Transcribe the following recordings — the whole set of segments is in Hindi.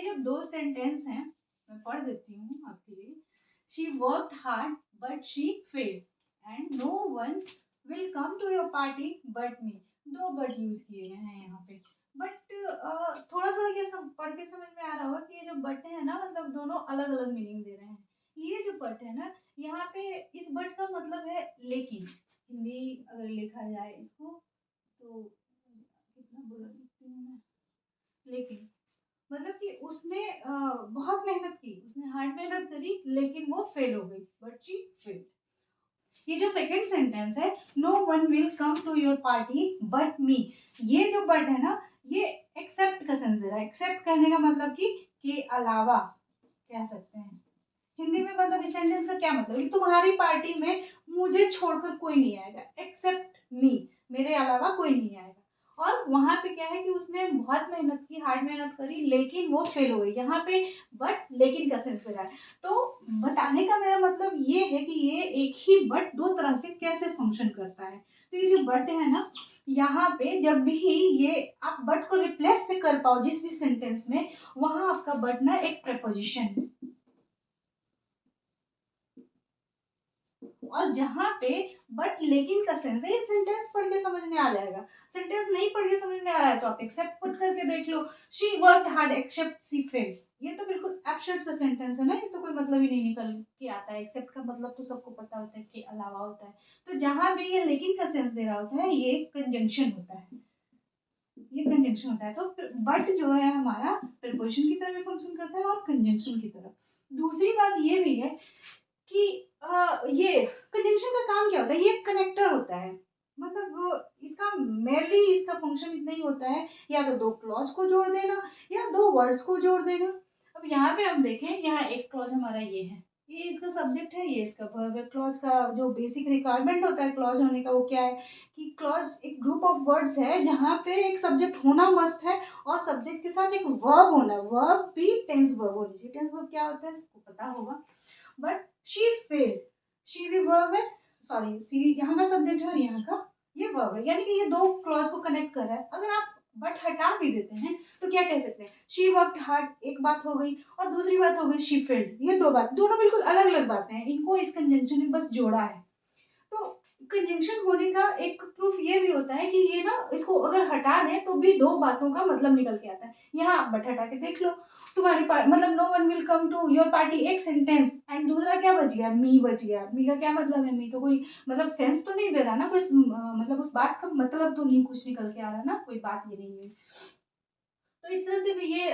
ये दो सेंटेंस हैं, मैं पढ़ देती हूँ आपके लिए। She worked hard but she failed and no one will come to your party but me. Though but use किए गए हैं यहाँ पे। बट थोड़ा थोड़ा ये सब पढ़ के समझ में आ रहा होगा कि ये जो बट है ना, मतलब दोनों अलग अलग मीनिंग दे रहे हैं। ये जो बट है ना, यहाँ पे इस बट का मतलब है लेकिन। हिंदी अगर लिखा जाए इसको तो कितना बुरा लिखती हूँ मैं, लेकिन मतलब कि उसने बहुत मेहनत की, उसने हार्ड मेहनत करी लेकिन वो फेल हो गई, बट शी फेल। ये जो सेकंड सेंटेंस है, no one will come to your party but me, ये जो बट है ना, ये एक्सेप्ट का सेंस दे रहा है। एक्सेप्ट करने का मतलब कि के अलावा कह सकते हैं। हिंदी में मतलब इस सेंटेंस का क्या मतलब है कि तुम्हारी पार्टी में मुझे छोड़कर कोई नहीं आएगा, एक्सेप्ट मी, मेरे अलावा कोई नहीं आएगा। और वहां पे क्या है कि उसने बहुत मेहनत की, हार्ड मेहनत करी, लेकिन वो फेल हो गई। यहाँ पे बट लेकिन का सेंस दे रहा है। तो बताने का मेरा मतलब ये है कि ये एक ही बट दो तरह से कैसे फंक्शन करता है। तो ये जो बट है ना, यहाँ पे जब भी ये आप बट को रिप्लेस से कर पाओ जिस भी सेंटेंस में, वहां आपका बट ना एक प्रपोजिशन है। और जहाँ पे बट लेकिन का सेंस है, ये सेंटेंस पढ़ के समझ में आ जाएगा। सेंटेंस नहीं पढ़ के समझ में आ रहा है तो आप एक्सेप्ट पुट करके देख लो। She worked hard except she failed, ये तो बिल्कुल एब्सर्ड सा सेंटेंस है ना, ये तो कोई मतलब ही नहीं निकल के आता है। एक्सेप्ट का मतलब तो सबको पता होता है कि अलावा होता है। तो जहां भी ये लेकिन का सेंस दे रहा होता है, ये कंजंक्शन होता है, ये कंजंक्शन होता है। तो बट जो है हमारा प्रीपोजिशन की तरह भी फंक्शन करता है और कंजंक्शन की तरह। दूसरी बात ये भी है कि ये कंजंक्शन का काम क्या होता है, ये कनेक्टर होता है। मतलब इसका मेनली इसका फंक्शन इतना ही होता है, या तो दो क्लॉज को जोड़ देना या दो वर्ड्स को जोड़ देना। अब यहाँ पे हम देखें, यहाँ एक क्लॉज हमारा ये है, ये इसका सब्जेक्ट है, ये इसका वर्ब है। क्लॉज का जो बेसिक रिक्वायरमेंट होता है क्लॉज होने का, वो क्या है कि क्लॉज एक ग्रुप ऑफ वर्ड्स है जहाँ पे एक सब्जेक्ट होना मस्ट है और सब्जेक्ट के साथ एक वर्ब होना। वर्ब भी टेंस वर्ब होनी चाहिए। टेंस वर्ब क्या होता है सबको पता होगा। बट शी फेल, शी भी वर्ब है, सॉरी सी यहाँ का सब्जेक्ट है और यहाँ का ये वर्ब है, यानी कि ये दो क्लॉज को कनेक्ट कर रहा है। अगर आप बट हटा भी देते हैं तो क्या कह सकते हैं, शी वर्कड हार्ड एक बात हो गई और दूसरी बात हो गई शी फेल्ड, ये दो बात, दोनों बिल्कुल अलग अलग बातें हैं, इनको इस कंजंक्शन में बस जोड़ा है। तो कंजंक्शन होने का एक प्रूफ ये भी होता है कि ये ना, इसको अगर हटा दें तो भी दो बातों का मतलब निकल के आता है। यहाँ बट हटा के देख लो, तुम्हारी मतलब no one will come to your party एक सेंटेंस, एंड दूसरा क्या बच गया, मी बच गया। मी का क्या मतलब है, मी तो कोई मतलब सेंस तो नहीं दे रहा ना, कोई मतलब उस बात का मतलब तो नहीं कुछ निकल के आ रहा ना, कोई बात ये नहीं है। तो इस तरह से भी ये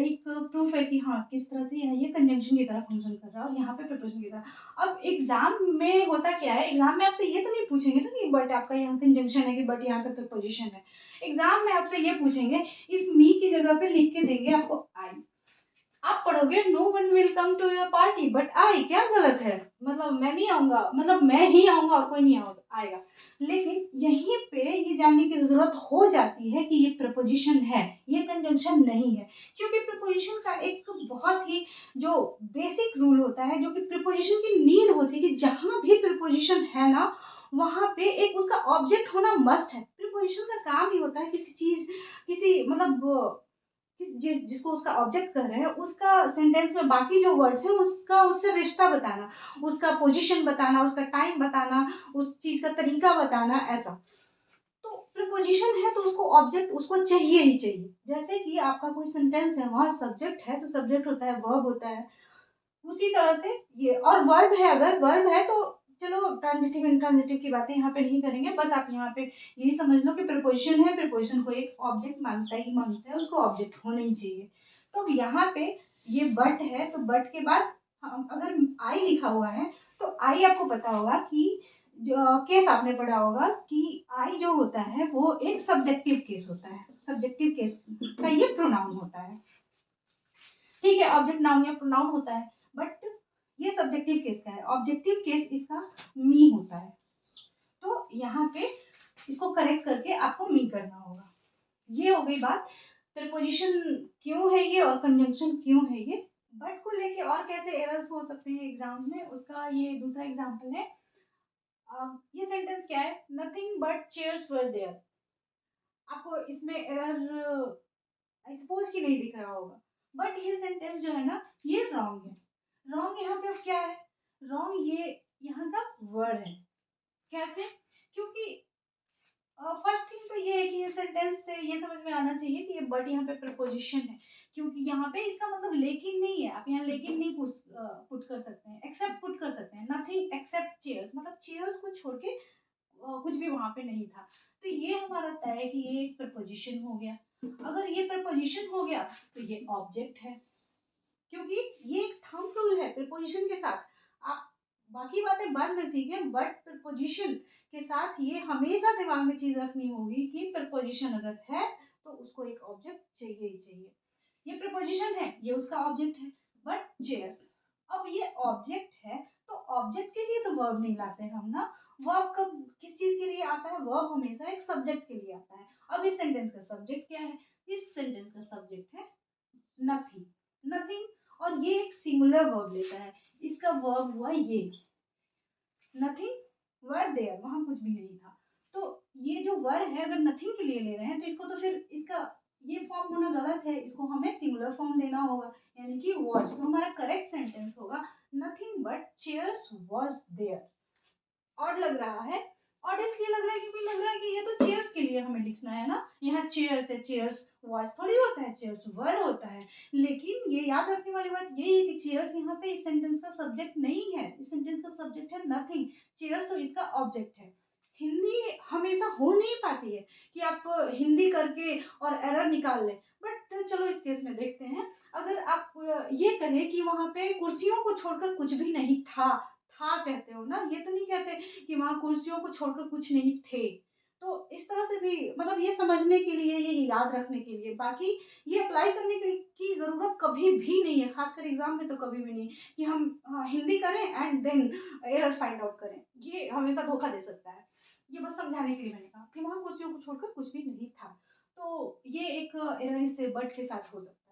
एक प्रूफ है कि हाँ किस तरह से ये कंजंक्शन की तरह फंक्शन कर रहा है और यहाँ पे प्रिपोजिशन की तरह। अब एग्जाम में होता क्या है, एग्जाम में आपसे ये तो नहीं पूछेंगे ना कि बट आपका यहाँ कंजंक्शन है कि बट यहाँ पे प्रिपोजिशन है। एग्जाम में आपसे ये पूछेंगे, इस मी की जगह पे लिख के देंगे आपको आई, आप पढ़ोगे no one will come to your party but I, क्या गलत है, मतलब मैं नहीं आऊंगा, मतलब मैं ही आऊंगा और कोई नहीं आएगा। लेकिन यहीं पे ये जानने की जरूरत हो जाती है कि ये प्रपोजिशन है, ये कंजंक्शन नहीं है। क्योंकि प्रपोजिशन का एक बहुत ही जो बेसिक रूल होता है, जो कि प्रपोजिशन की नीड होती है कि जहां भी प्रपोजिशन है ना, वहां पे एक उसका ऑब्जेक्ट होना मस्ट है। प्रपोजिशन का काम ही होता है किसी चीज, किसी मतलब जिसको उसका ऑब्जेक्ट कर रहे हैं उसका सेंटेंस में बाकी जो वर्ड्स हैं उसका उससे रिश्ता बताना, उसका पोजीशन बताना, उसका टाइम बताना, उस चीज का तरीका बताना, ऐसा। तो प्रीपोजिशन है तो उसको ऑब्जेक्ट उसको चाहिए ही चाहिए। जैसे कि आपका कोई सेंटेंस है, वहां सब्जेक्ट है तो सब्जेक्ट होता है, वर्ब होता है। उसी तरह से ये और वर्ब है, अगर वर्ब है तो चलो ट्रांजिटिव इंट्रांजिटिव की बातें यहाँ पे नहीं करेंगे, बस आप यहाँ पे यही समझ लो कि प्रीपोजिशन है, प्रीपोजिशन को एक ऑब्जेक्ट मानता ही मानता है, उसको ऑब्जेक्ट होना ही चाहिए। तो अब यहाँ पे ये बट है तो बट के बाद अगर आई लिखा हुआ है तो आई आपको पता होगा कि केस आपने पढ़ा होगा कि आई जो होता है वो एक सब्जेक्टिव केस होता है। सब्जेक्टिव केस का ये प्रोनाउन होता है, ठीक है, ऑब्जेक्ट नाउन या प्रोनाउन होता है, बट ये सब्जेक्टिव केस का है। ऑब्जेक्टिव केस इसका मी होता है। तो यहाँ पे इसको करेक्ट करके आपको मी करना होगा। ये हो गई बात प्रीपोजिशन क्यों है ये और कंजंक्शन क्यों है ये। बट को लेके और कैसे एरर्स हो सकते हैं एग्जाम में, उसका ये दूसरा एग्जाम्पल है। ये सेंटेंस क्या है, nothing but chairs were there. आपको इसमें एरर आई सपोज कि नहीं दिख रहा होगा, बट ये सेंटेंस जो है ना ये रॉन्ग है। रॉन्ग यहाँ पे अब क्या है, रॉन्ग ये यहाँ का वर्ड है। कैसे, क्योंकि फर्स्ट थिंग तो ये है कि ये सेंटेंस से ये समझ में आना चाहिए कि ये बट यहाँ पे प्रपोजिशन है, क्योंकि यहाँ पे इसका मतलब लेकिन नहीं है। आप यहाँ लेकिन नहीं पुट कर सकते हैं, एक्सेप्ट पुट कर सकते हैं। नथिंग एक्सेप्ट चेयर्स, मतलब चेयर्स को छोड़ के कुछ भी वहां पे नहीं था। तो ये हमारा तय है कि ये एक प्रपोजिशन हो गया। अगर ये प्रपोजिशन हो गया तो ये ऑब्जेक्ट है, क्योंकि ये एक थंब रूल है प्रीपोजिशन के साथ। आप बाकी बातें बाद में सीखें, बट प्रीपोजिशन के साथ ये हमेशा दिमाग में चीज रखनी होगी कि प्रीपोजिशन अगर है तो उसको एक ऑब्जेक्ट चाहिए ही चाहिए। ये प्रीपोजिशन है, ये उसका ऑब्जेक्ट है। बट चेयर्स, अब ये ऑब्जेक्ट है तो ऑब्जेक्ट के लिए तो वर्ब नहीं लाते हम ना। वर्ब कब किस चीज के लिए आता है, वर्ब हमेशा एक सब्जेक्ट के लिए आता है। अब इस सेंटेंस का सब्जेक्ट क्या है, इस सेंटेंस का सब्जेक्ट है नथिंग। नथिंग, और ये एक सिंगुलर वर्ब लेता है। इसका वर्ब हुआ ये, नथिंग वर देयर, वहां कुछ भी नहीं था। तो ये जो वर है अगर नथिंग के लिए ले रहे हैं तो इसको तो फिर इसका ये फॉर्म होना गलत है, इसको हमें सिंगुलर फॉर्म देना होगा, यानी कि वॉज। तो हमारा करेक्ट सेंटेंस होगा nothing but chairs was there. Odd लग रहा है, ऑड इसलिए लग रहा है क्योंकि लग रहा है कि ये तो चेयर्स के लिए हमें लिखना है ना, यहाँ चेयर्स है, चेयर्स वॉज थोड़ी होता है, चेयर्स वर होता है। लेकिन ये याद रखने वाली बात यही है कि चेयर्स यहाँ पे इस सेंटेंस का सब्जेक्ट नहीं है, इस सेंटेंस का सब्जेक्ट है नथिंग, चेयर्स तो इसका ऑब्जेक्ट है। हिंदी हमेशा हो नहीं पाती है कि आप हिंदी करके और एरर निकाल लें। बट चलो इस केस में देखते हैं, अगर आप ये कहें कि वहां पे कुर्सियों को छोड़कर कुछ भी नहीं था कहते हो ना, ये तो नहीं कहते कि वहां कुर्सियों को छोड़कर कुछ नहीं थे। तो इस तरह से भी मतलब ये समझने के लिए, ये याद रखने के लिए, बाकी ये अप्लाई करने की जरूरत कभी भी नहीं है, खासकर एग्जाम में तो कभी भी नहीं कि हम हिंदी करें and then error find out करें, ये हमेशा धोखा दे सकता है। ये बस समझाने के लिए मैंने कहा कि वहां कुर्सियों को छोड़कर कुछ भी नहीं था। तो ये एक एरर इससे बट के साथ हो सकता है।